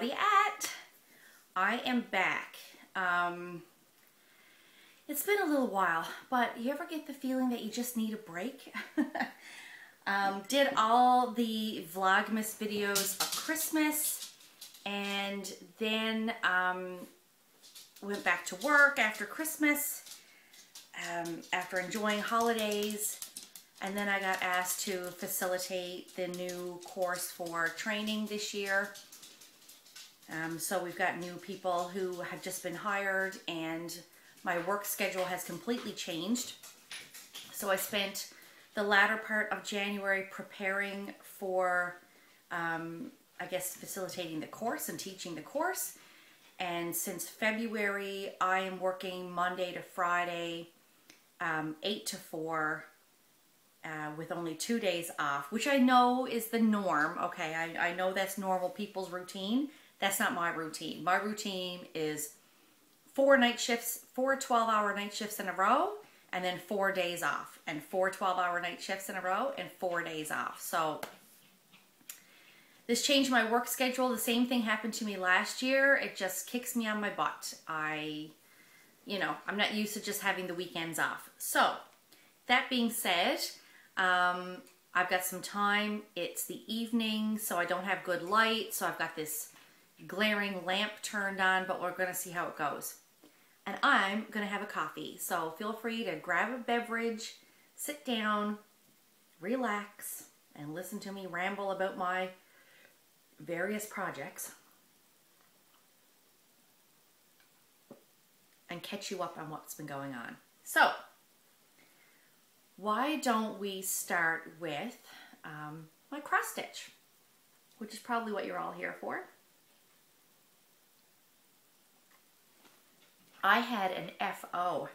everybody at? I am back. It's been a little while, but you ever get the feeling that you just need a break? Did all the Vlogmas videos of Christmas, and then went back to work after Christmas, after enjoying holidays, and then I got asked to facilitate the new course for training this year. So we've got new people who have just been hired, and my work schedule has completely changed. So I spent the latter part of January preparing for, I guess, facilitating the course and teaching the course. And since February, I am working Monday to Friday, 8 to 4, with only 2 days off, which I know is the norm. Okay, I know that's normal people's routine. That's not my routine. My routine is 4 night shifts, 4 12-hour night shifts in a row, and then 4 days off, and 4 12-hour night shifts in a row, and 4 days off. So this changed my work schedule. The same thing happened to me last year. It just kicks me on my butt. I'm not used to just having the weekends off. So that being said, I've got some time. It's the evening, so I don't have good light. So I've got this glaring lamp turned on, but we're going to see how it goes. And I'm going to have a coffee. So feel free to grab a beverage, sit down, relax, and listen to me ramble about my various projects and catch you up on what's been going on. So why don't we start with my cross stitch, which is probably what you're all here for. I had an FO,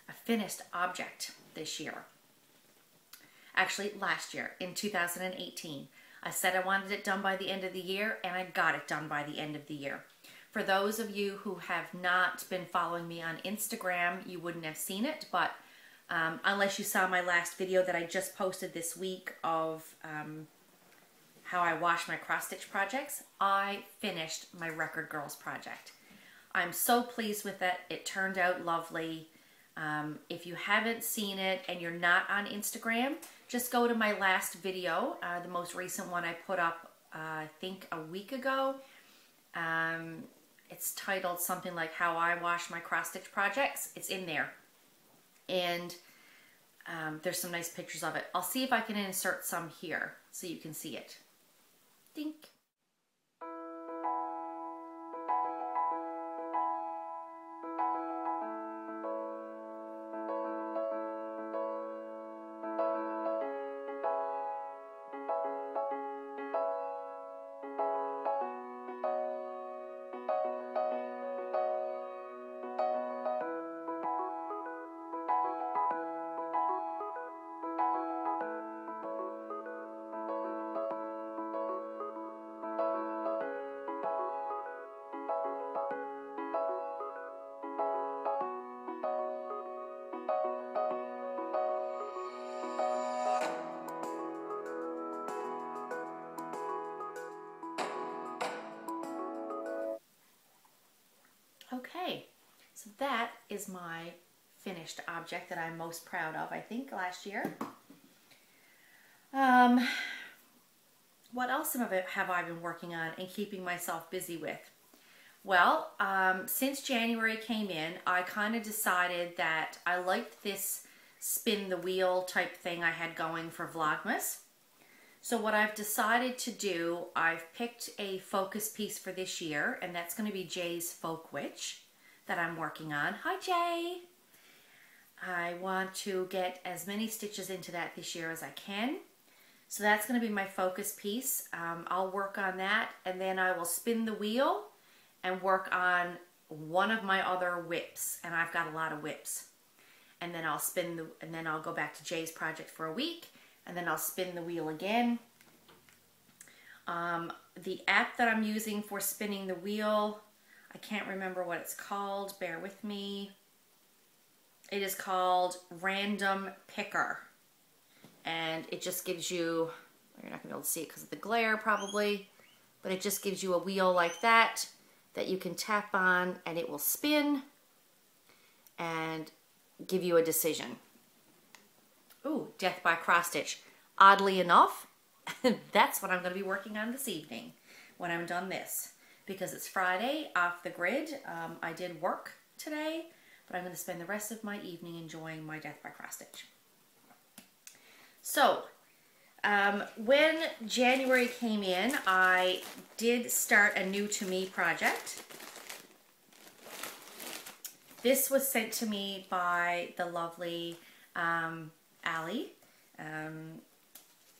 a finished object, this year. Actually, last year, in 2018. I said I wanted it done by the end of the year, and I got it done by the end of the year. For those of you who have not been following me on Instagram, you wouldn't have seen it, but unless you saw my last video that I just posted this week of how I wash my cross-stitch projects, I finished my Record Girls project. I'm so pleased with it. It turned out lovely. If you haven't seen it and you're not on Instagram, just go to my last video, the most recent one I put up, I think a week ago. It's titled something like How I Wash My Cross-Stitch Projects. It's in there. And there's some nice pictures of it. I'll see if I can insert some here so you can see it. Dink. Okay, so that is my finished object that I'm most proud of, I think, last year. What else have I been working on and keeping myself busy with? Well, since January came in, I kind of decided that I liked this spin the wheel type thing I had going for Vlogmas. So what I've decided to do, I've picked a focus piece for this year, and that's going to be Jay's Folk Witch that I'm working on. Hi, Jay! I want to get as many stitches into that this year as I can. So that's going to be my focus piece. I'll work on that, and then I will spin the wheel and work on one of my other whips, and I've got a lot of whips. And then I'll go back to Jay's project for a week, and then I'll spin the wheel again. The app that I'm using for spinning the wheel, I can't remember what it's called, bear with me. It is called Random Picker. And it just gives you, you're not going to be able to see it because of the glare probably, but it just gives you a wheel like that you can tap on and it will spin and give you a decision. Ooh, death by cross stitch. Oddly enough, that's what I'm going to be working on this evening when I'm done this. Because it's Friday, off the grid. I did work today, but I'm going to spend the rest of my evening enjoying my death by cross stitch. So, when January came in, I did start a new to me project. This was sent to me by the lovely Ali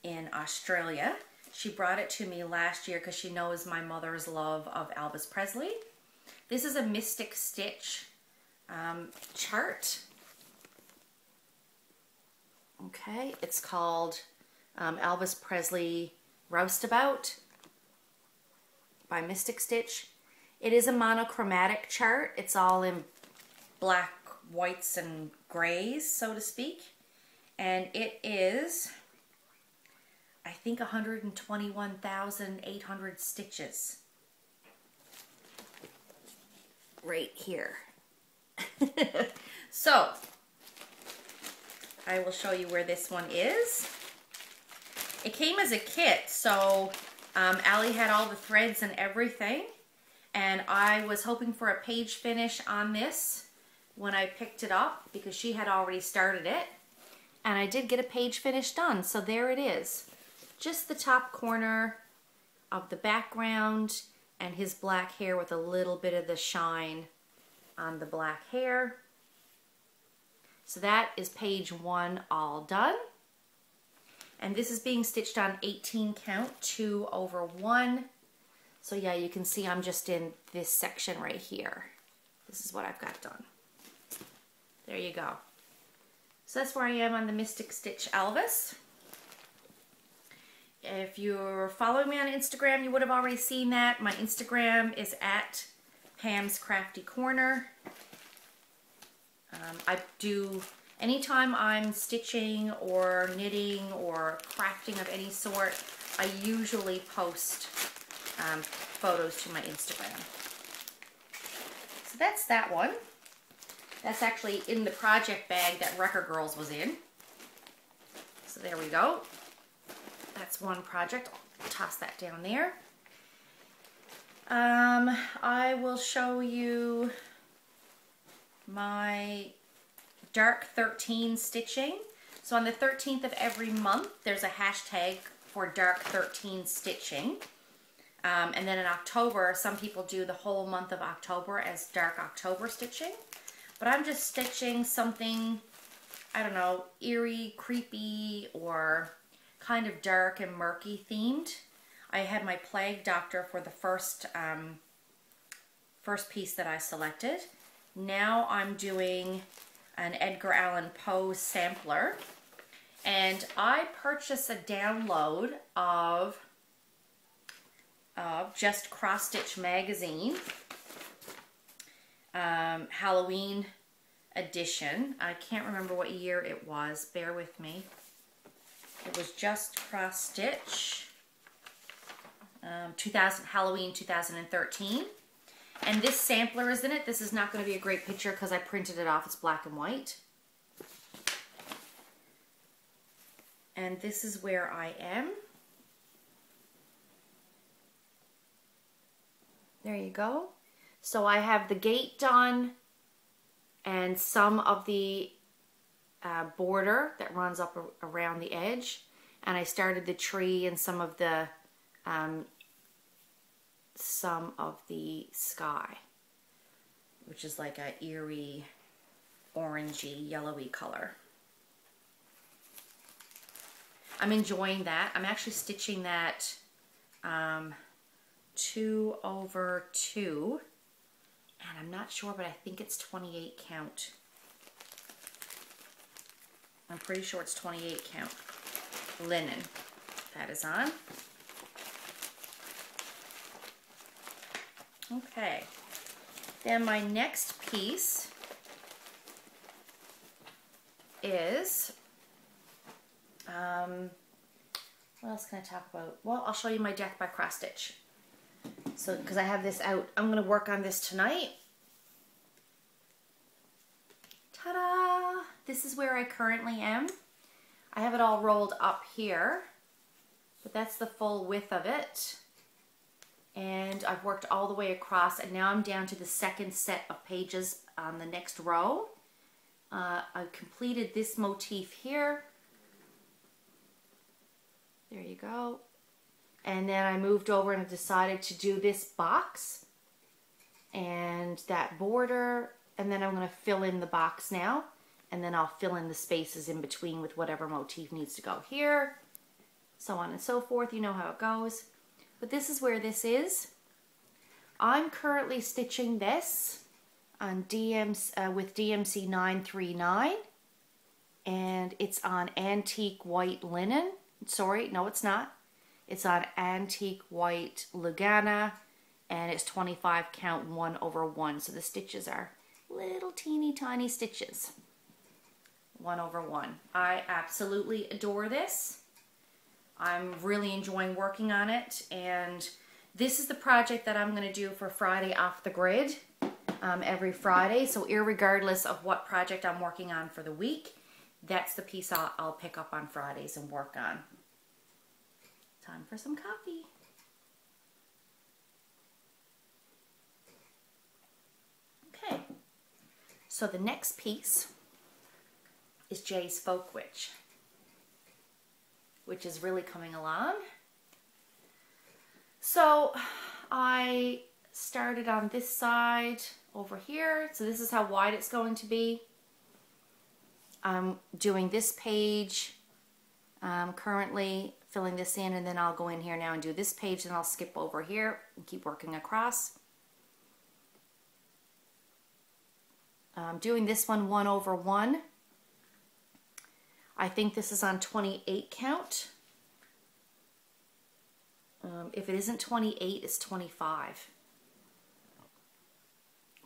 in Australia. She brought it to me last year because she knows my mother's love of Elvis Presley. This is a Mystic Stitch chart. Okay, it's called Elvis Presley Roustabout by Mystic Stitch. It is a monochromatic chart. It's all in black, whites, and grays, so to speak. And it is, I think, 121,800 stitches. Right here. So, I will show you where this one is. It came as a kit, so Ali had all the threads and everything. And I was hoping for a page finish on this when I picked it up because she had already started it. And I did get a page finish done, so there it is. Just the top corner of the background and his black hair with a little bit of the shine on the black hair. So that is page 1 all done. And this is being stitched on 18 count, 2/1. So yeah, you can see I'm just in this section right here. This is what I've got done. There you go. So that's where I am on the Mystic Stitch Elvis. If you're following me on Instagram, you would have already seen that. My Instagram is at Pam's Crafty Corner. I do, anytime I'm stitching or knitting or crafting of any sort, I usually post photos to my Instagram. So that's that one. That's actually in the project bag that Wrecker Girls was in. So there we go. That's one project. I'll toss that down there. I will show you my dark 13 stitching. So on the 13th of every month, there's a hashtag for dark 13 stitching. And then in October, some people do the whole month of October as dark October stitching. But I'm just stitching something, I don't know, eerie, creepy, or kind of dark and murky themed. I had my Plague Doctor for the first piece that I selected. Now I'm doing an Edgar Allan Poe Sampler. And I purchased a download of Just Cross Stitch magazine. Halloween edition. I can't remember what year it was. Bear with me. It was Just Cross Stitch. Halloween 2013. And this sampler is in it. This is not going to be a great picture because I printed it off. It's black and white. And this is where I am. There you go. So I have the gate done and some of the border that runs up around the edge. And I started the tree and some of the sky, which is like a eerie, orangey, yellowy color. I'm enjoying that. I'm actually stitching that 2/2. And I'm not sure, but I think it's 28 count. I'm pretty sure it's 28 count linen that is on. Okay. Then my next piece is, what else can I talk about? Well, I'll show you my death by cross stitch. So, because I have this out, I'm going to work on this tonight. Ta-da! This is where I currently am. I have it all rolled up here, but that's the full width of it. And I've worked all the way across, and now I'm down to the second set of pages on the next row. I completed this motif here. There you go. And then I moved over and decided to do this box and that border, and then I'm going to fill in the box now, and then I'll fill in the spaces in between with whatever motif needs to go here, so on and so forth. You know how it goes. But this is where this is. I'm currently stitching this on with DMC 939, and it's on antique white linen. Sorry, no it's not. It's on antique white Lugana, and it's 25 count 1/1. So the stitches are little teeny tiny stitches. 1/1. I absolutely adore this. I'm really enjoying working on it, and this is the project that I'm going to do for Friday Off the Grid every Friday. So irregardless of what project I'm working on for the week, that's the piece I'll pick up on Fridays and work on. Time for some coffee. Okay, so the next piece is Jay's Folk Witch, which is really coming along. So I started on this side over here. So this is how wide it's going to be. I'm doing this page currently, filling this in, and then I'll go in here now and do this page, and I'll skip over here and keep working across. I'm doing this one 1/1. I think this is on 28 count. If it isn't 28, it's 25.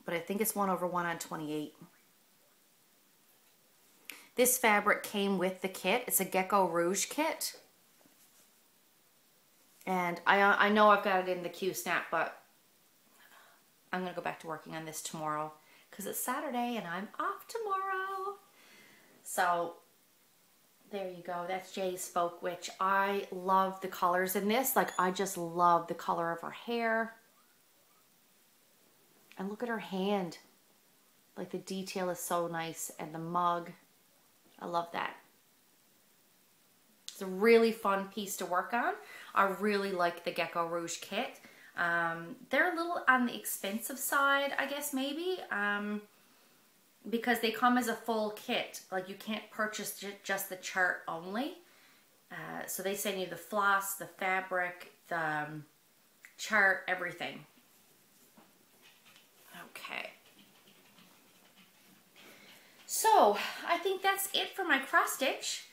But I think it's 1/1 on 28. This fabric came with the kit. It's a Gecko Rouge kit. And I know I've got it in the Q-snap, but I'm going to go back to working on this tomorrow because it's Saturday and I'm off tomorrow. So there you go. That's Jay's Folk Witch. I love the colors in this. Like, I just love the color of her hair. And look at her hand. Like, the detail is so nice. And the mug. I love that. It's a really fun piece to work on. I really like the Gecko Rouge kit. They're a little on the expensive side, I guess, maybe. Because they come as a full kit. Like, you can't purchase just the chart only. So they send you the floss, the fabric, the chart, everything. Okay. So, I think that's it for my cross stitch.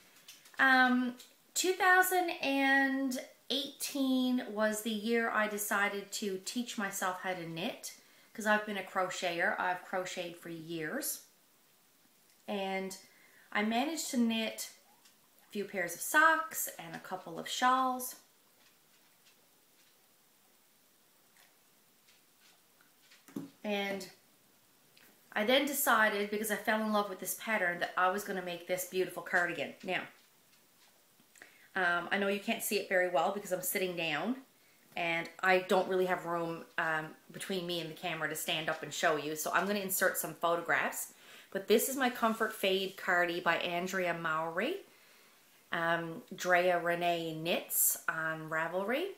2018 was the year I decided to teach myself how to knit, because I've been a crocheter. I've crocheted for years. And I managed to knit a few pairs of socks and a couple of shawls. And I then decided, because I fell in love with this pattern, that I was going to make this beautiful cardigan. Now, I know you can't see it very well because I'm sitting down and I don't really have room between me and the camera to stand up and show you. So I'm going to insert some photographs. But this is my Comfort Fade Cardi by Andrea Mowry. Drea Renee knits on Ravelry.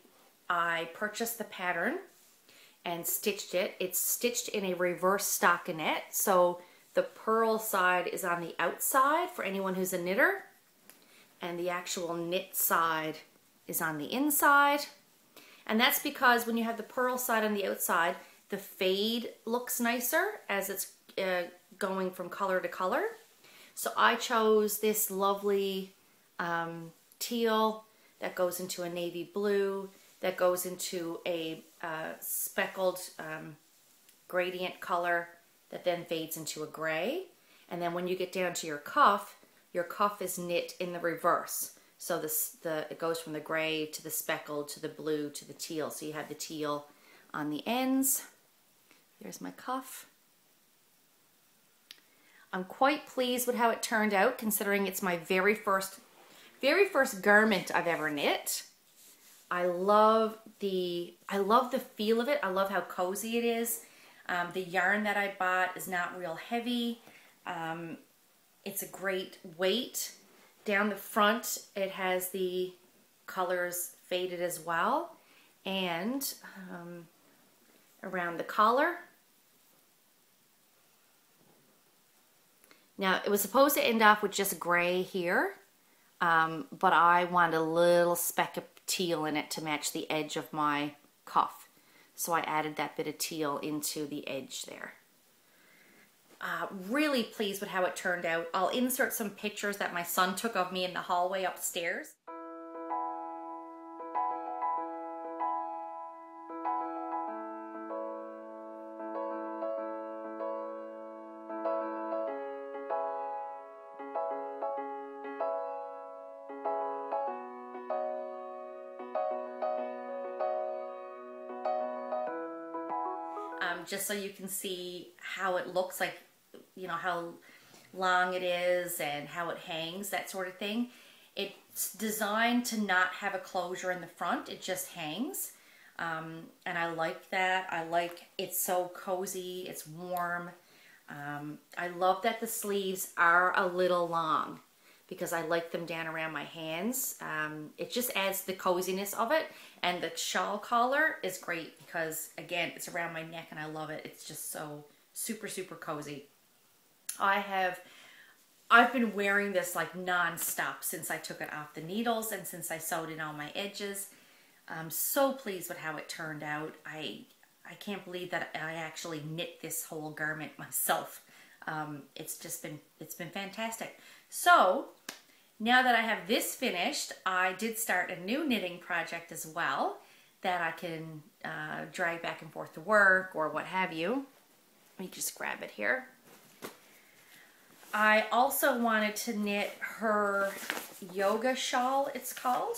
I purchased the pattern and stitched it. It's stitched in a reverse stockinette, so the purl side is on the outside for anyone who's a knitter, and the actual knit side is on the inside. And that's because when you have the purl side on the outside, the fade looks nicer as it's going from color to color. So I chose this lovely teal that goes into a navy blue, that goes into a speckled gradient color that then fades into a gray. And then when you get down to your cuff is knit in the reverse. So it goes from the gray to the speckled to the blue to the teal. So you have the teal on the ends. There's my cuff. I'm quite pleased with how it turned out, considering it's my very first garment I've ever knit. I love the feel of it. I love how cozy it is. The yarn that I bought is not real heavy. It's a great weight. Down the front, it has the colors faded as well. And around the collar. Now, it was supposed to end off with just gray here, but I wanted a little speck of teal in it to match the edge of my cuff. So I added that bit of teal into the edge there. Really pleased with how it turned out. I'll insert some pictures that my son took of me in the hallway upstairs. Just so you can see how it looks like, you know, how long it is and how it hangs, that sort of thing. It's designed to not have a closure in the front, it just hangs. And I like that. I like it's so cozy, it's warm. I love that the sleeves are a little long because I like them down around my hands. It just adds the coziness of it. And the shawl collar is great because, again, it's around my neck and I love it. It's just so super, super cozy. I've been wearing this like non-stop since I took it off the needles and since I sewed in all my edges. I'm so pleased with how it turned out. I can't believe that I actually knit this whole garment myself. It's been fantastic. So now that I have this finished, I did start a new knitting project as well that I can drag back and forth to work or what have you. Let me just grab it here. I also wanted to knit her yoga shawl, it's called.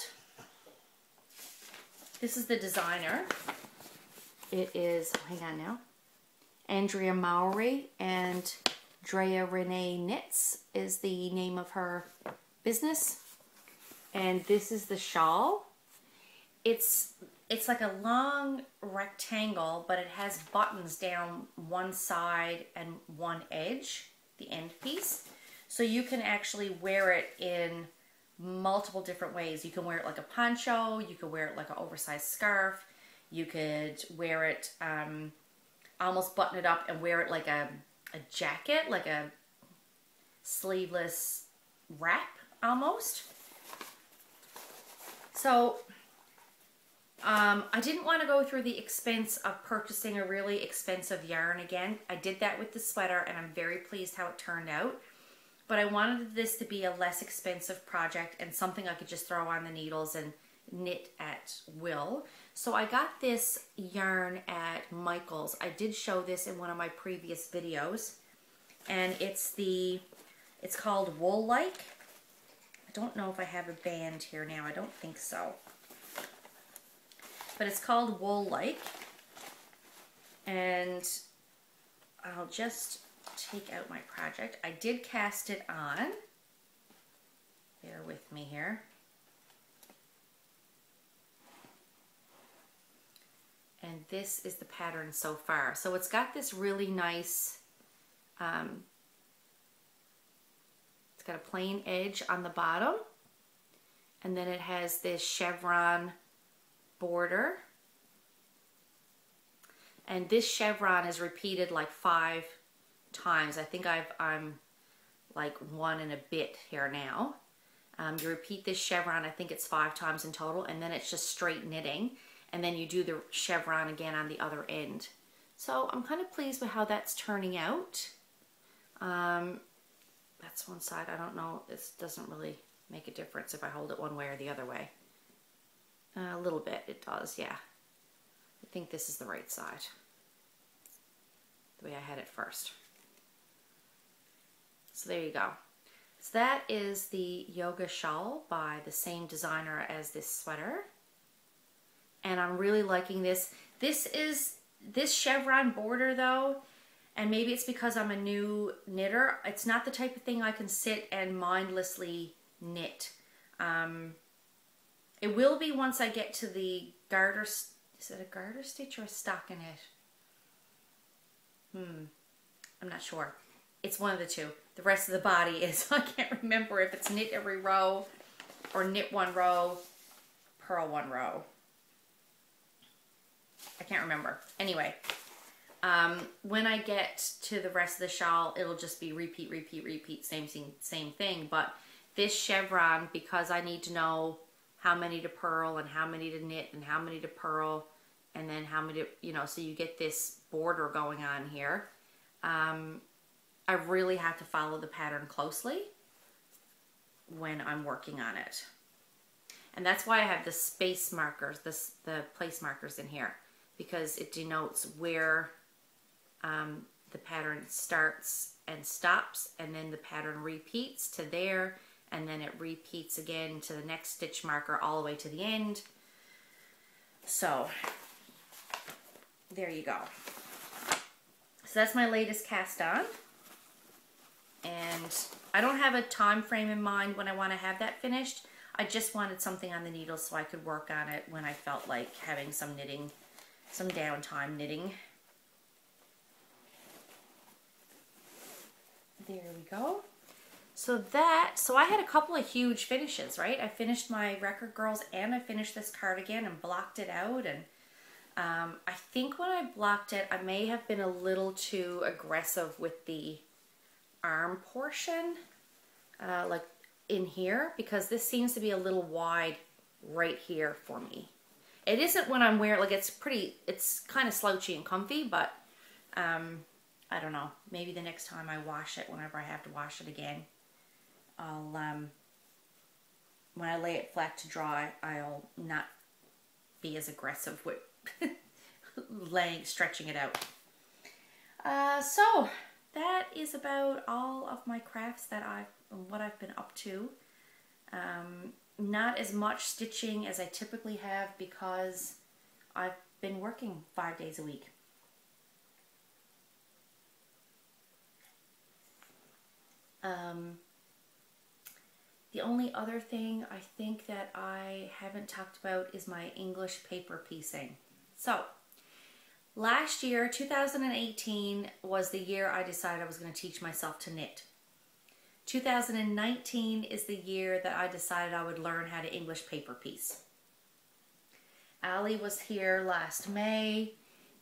This is the designer. It is, hang on now, Andrea Mowry, and Drea Renee Knits is the name of her business. And this is the shawl. It's like a long rectangle, but it has buttons down one side and one edge, the end piece. So you can actually wear it in multiple different ways. You can wear it like a poncho, you could wear it like an oversized scarf, you could wear it, almost button it up and wear it like a jacket, like a sleeveless wrap almost. So I didn't want to go through the expense of purchasing a really expensive yarn again. I did that with the sweater and I'm very pleased how it turned out. But I wanted this to be a less expensive project and something I could just throw on the needles and knit at will. So I got this yarn at Michael's. I did show this in one of my previous videos. And it's called Wool Like. I don't know if I have a band here now. I don't think so. But it's called Wool Like. And I'll just take out my project. I did cast it on. Bear with me here. And this is the pattern so far. So it's got this really nice, it's got a plain edge on the bottom. And then it has this chevron border. And this chevron is repeated like 5 times. I think I'm like 1 and a bit here now. You repeat this chevron, I think it's 5 times in total, and then it's just straight knitting. And then you do the chevron again on the other end. So I'm kind of pleased with how that's turning out. That's one side. I don't know. This doesn't really make a difference if I hold it one way or the other way. A little bit it does, yeah. I think this is the right side. The way I had it first. So there you go. So that is the yoga shawl by the same designer as this sweater. And I'm really liking this. This chevron border though, and maybe it's because I'm a new knitter, it's not the type of thing I can sit and mindlessly knit. It will be once I get to the garter, is it a garter stitch or a stockinette? I'm not sure. It's one of the two. The rest of the body is, I can't remember if it's knit every row or knit one row, purl one row. I can't remember. Anyway, when I get to the rest of the shawl, it'll just be repeat, repeat, repeat, same thing. But this chevron, because I need to know how many to purl and how many to knit and how many to purl and then how many to, you know, so you get this border going on here. I really have to follow the pattern closely when I'm working on it. And that's why I have the space markers, the place markers in here, because it denotes where the pattern starts and stops, and then the pattern repeats to there, and then it repeats again to the next stitch marker all the way to the end. So there you go. So that's my latest cast on. And I don't have a time frame in mind when I want to have that finished. I just wanted something on the needle so I could work on it when I felt like having some knitting, some downtime knitting. There we go. So I had a couple of huge finishes, right? I finished my Record Girls and I finished this cardigan and blocked it out. And I think when I blocked it, I may have been a little too aggressive with the arm portion, like in here, because this seems to be a little wide right here for me. It isn't when I'm wearing, like it's kind of slouchy and comfy, but I don't know, maybe the next time I wash it, whenever I have to wash it again, I'll, when I lay it flat to dry, I'll not be as aggressive with stretching it out. So that is about all of my crafts that what I've been up to. Not as much stitching as I typically have because I've been working 5 days a week. The only other thing I think that I haven't talked about is my English paper piecing. So last year, 2018, was the year I decided I was going to teach myself to knit. 2019 is the year that I decided I would learn how to English paper piece. Allie was here last May,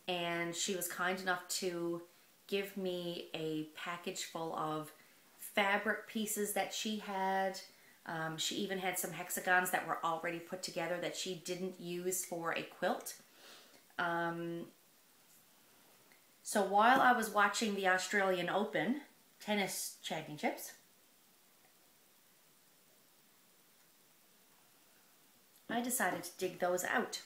and she was kind enough to give me a package full of fabric pieces that she had. She even had some hexagons that were already put together that she didn't use for a quilt. So while I was watching the Australian Open tennis championships, I decided to dig those out.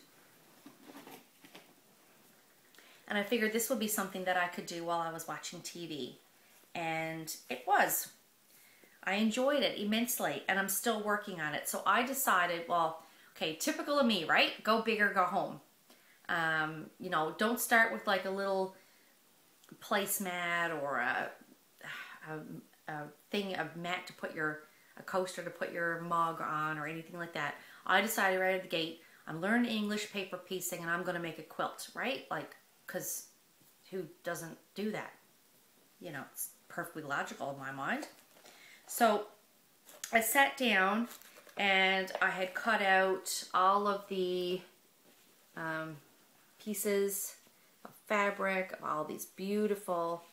And I figured this would be something that I could do while I was watching TV. And it was. I enjoyed it immensely, and I'm still working on it. So I decided, well, okay, typical of me, right? Go big or go home. You know, don't start with like a little placemat or a mat to put a coaster to put your mug on or anything like that. I decided right at the gate, I'm learning English paper piecing and I'm going to make a quilt, right? Like, because who doesn't do that? You know, it's perfectly logical in my mind. So I sat down and I had cut out all of the pieces of fabric, of all these beautiful,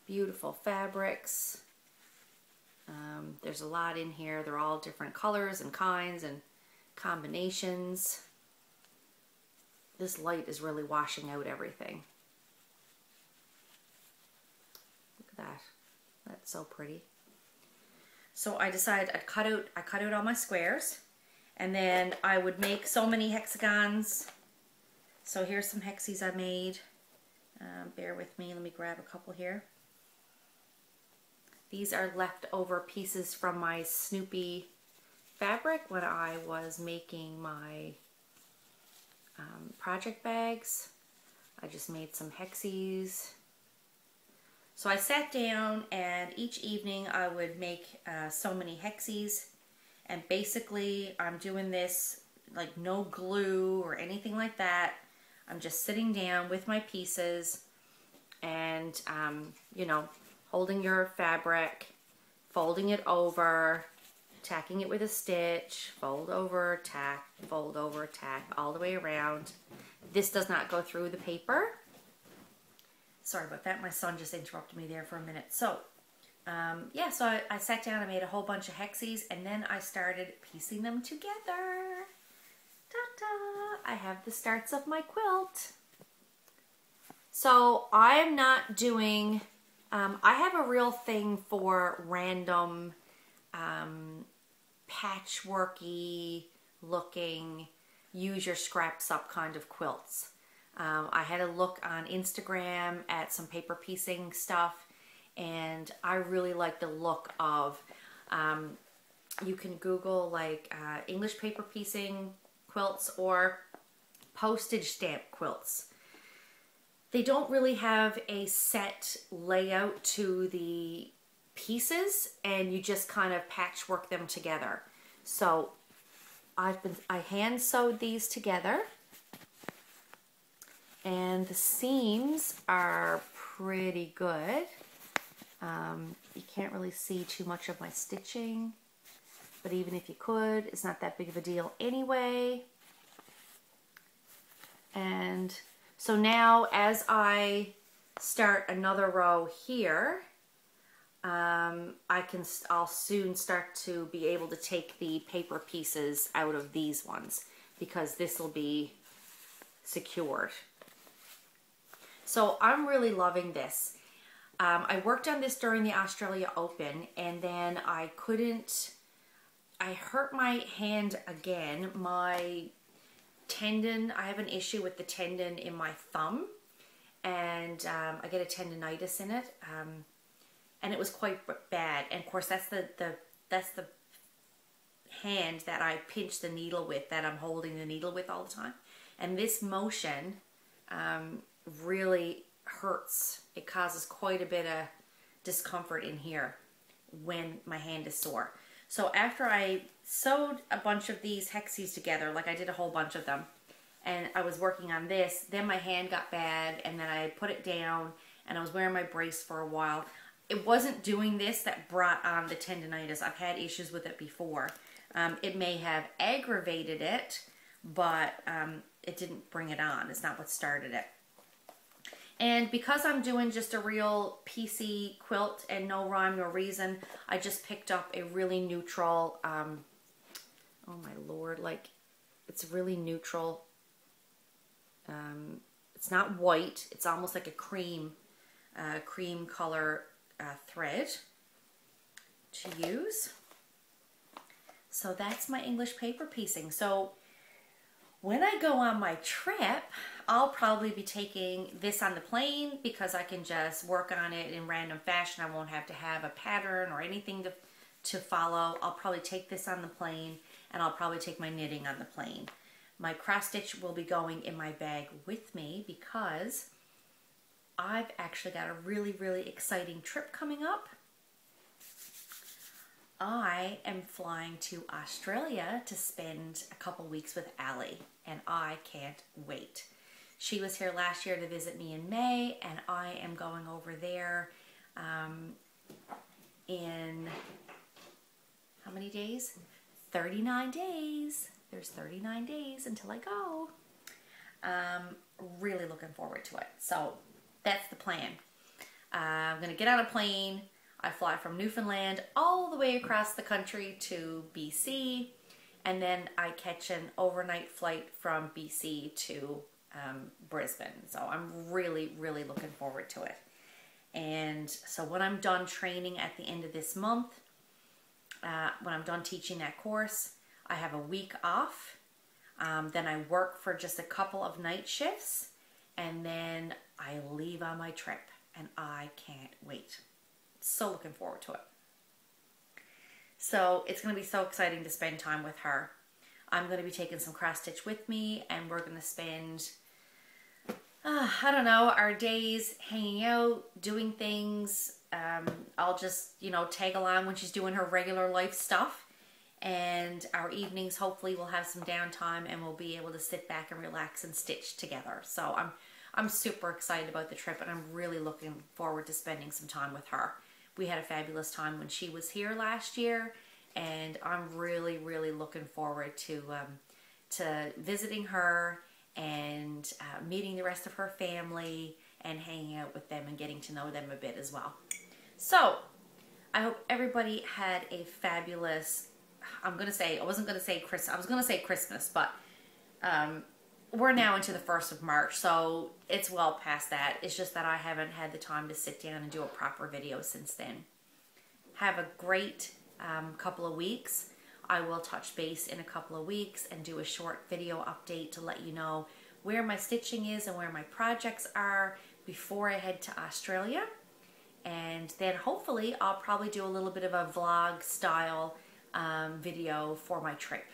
beautiful fabrics. There's a lot in here. They're all different colors and kinds and combinations. This light is really washing out everything. Look at that. That's so pretty. So I decided I cut out all my squares, and then I would make so many hexagons. So here's some hexies I made. Bear with me, let me grab a couple here. These are leftover pieces from my Snoopy fabric when I was making my project bags. I just made some hexies. So I sat down and each evening I would make so many hexies, and basically I'm doing this like no glue or anything like that. I'm just sitting down with my pieces and you know, holding your fabric, folding it over, tacking it with a stitch, fold over, tack, all the way around. This does not go through the paper. Sorry about that, my son just interrupted me there for a minute. So, yeah, so I sat down, I made a whole bunch of hexies, and then I started piecing them together. Ta-da! I have the starts of my quilt. So, I'm not doing, I have a real thing for random, patchworky looking, use your scraps up kind of quilts. I had a look on Instagram at some paper piecing stuff, and I really like the look of, you can Google like English paper piecing quilts or postage stamp quilts. They don't really have a set layout to the pieces, and you just kind of patchwork them together. So I hand sewed these together, and the seams are pretty good. You can't really see too much of my stitching, but even if you could, it's not that big of a deal anyway. And so now as I start another row here, I'll soon start to be able to take the paper pieces out of these ones, because this will be secured. So I'm really loving this. I worked on this during the Australia Open, and then I hurt my hand again. My tendon, I have an issue with the tendon in my thumb, and I get a tendonitis in it, and it was quite bad. And of course that's the hand that I pinch the needle with, that I'm holding the needle with all the time. And this motion really hurts. It causes quite a bit of discomfort in here when my hand is sore. So after I sewed a bunch of these hexies together, like I did a whole bunch of them, and I was working on this, then my hand got bad, and then I put it down, and I was wearing my brace for a while. It wasn't doing this that brought on the tendonitis. I've had issues with it before. It may have aggravated it, but it didn't bring it on. It's not what started it. And because I'm doing just a real piecey quilt and no rhyme nor reason, I just picked up a really neutral, oh my lord, like, it's really neutral. It's not white, it's almost like a cream color thread to use. So that's my English paper piecing. So when I go on my trip, I'll probably be taking this on the plane, because I can just work on it in random fashion. I won't have to have a pattern or anything to follow. I'll probably take this on the plane, and I'll probably take my knitting on the plane. My cross stitch will be going in my bag with me, because I've actually got a really, really exciting trip coming up. I am flying to Australia to spend a couple weeks with Allie, and I can't wait. She was here last year to visit me in May, and I am going over there in, how many days? 39 days. There's 39 days until I go. Really looking forward to it. So that's the plan. I'm going to get on a plane. I fly from Newfoundland all the way across the country to BC, and then I catch an overnight flight from BC to Brisbane. So I'm really, really looking forward to it. And so when I'm done training at the end of this month, when I'm done teaching that course, I have a week off. Then I work for just a couple of night shifts, and then I leave on my trip, and I can't wait. So looking forward to it. So it's going to be so exciting to spend time with her. I'm going to be taking some cross stitch with me, and we're going to spend I don't know, our days hanging out, doing things. I'll just, you know, tag along when she's doing her regular life stuff. And our evenings, hopefully, we'll have some downtime and we'll be able to sit back and relax and stitch together. So I'm super excited about the trip, and I'm really looking forward to spending some time with her. We had a fabulous time when she was here last year, and I'm really, really looking forward to visiting her and meeting the rest of her family and hanging out with them and getting to know them a bit as well. So I hope everybody had a fabulous, I was going to say Christmas, but we're now into the 1st of March, so it's well past that. It's just that I haven't had the time to sit down and do a proper video since then. Have a great couple of weeks. I will touch base in a couple of weeks and do a short video update to let you know where my stitching is and where my projects are before I head to Australia. And then hopefully I'll probably do a little bit of a vlog style video for my trip.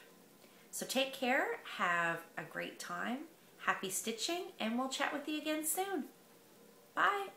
So take care, have a great time, happy stitching, and we'll chat with you again soon. Bye.